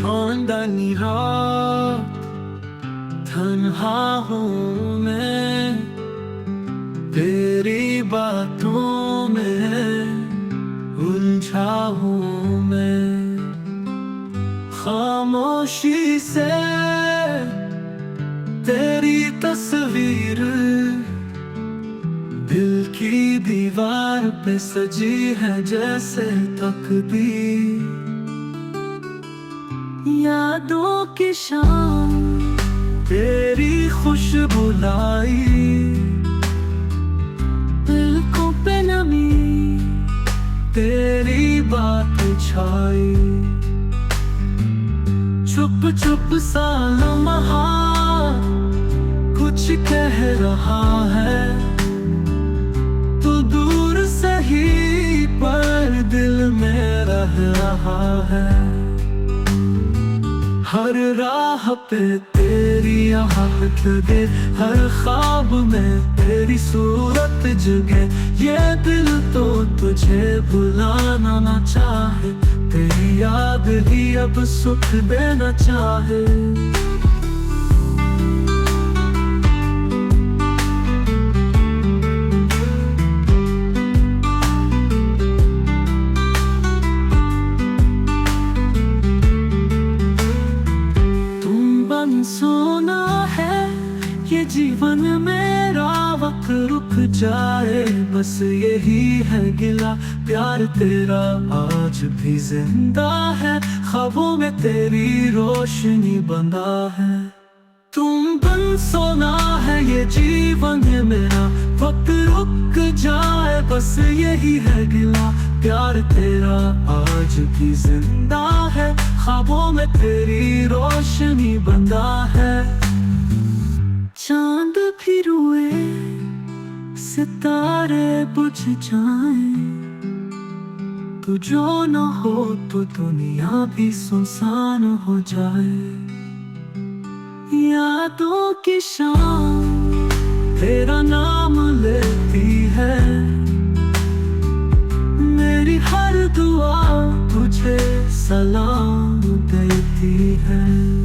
चांदनी रात तन्हा हूँ मैं, तेरी बातों में उलझा हूँ मैं। खामोशी से तेरी तस्वीर दिल की दीवार पे सजी है जैसे तकदीर। यादों की शाम तेरी खुशबू लाई, पलकों पे नमी तेरी बात छाई। चुप चुप सा लम्हा कुछ कह रहा है, तू दूर से ही पर दिल में रह रहा है। हर राह पे तेरी आहट दे, हर ख्वाब में तेरी सूरत जगे। ये दिल तो तुझे भुलाना ना चाहे, तेरी याद ही अब सुख देना चाहे। सोना है ये जीवन मेरा, वक्त रुक जाए बस यही है गिला। प्यार तेरा आज भी जिंदा है, ख्वाबों में तेरी रोशनी बंधा है। तुम बन सोना है ये जीवन है मेरा, वक्त रुक जाए बस यही है गिला। प्यार तेरा आज भी जिंदा है, ख्वाबों में तेरी रोशनी बंधा है। चांद भी रुए सितारे बुझ जाएं, तू जो न हो तो दुनिया भी सुनसान हो जाए। यादों की शाम तेरा नाम लेती है, मेरी हर दुआ तुझे सलाम देती है।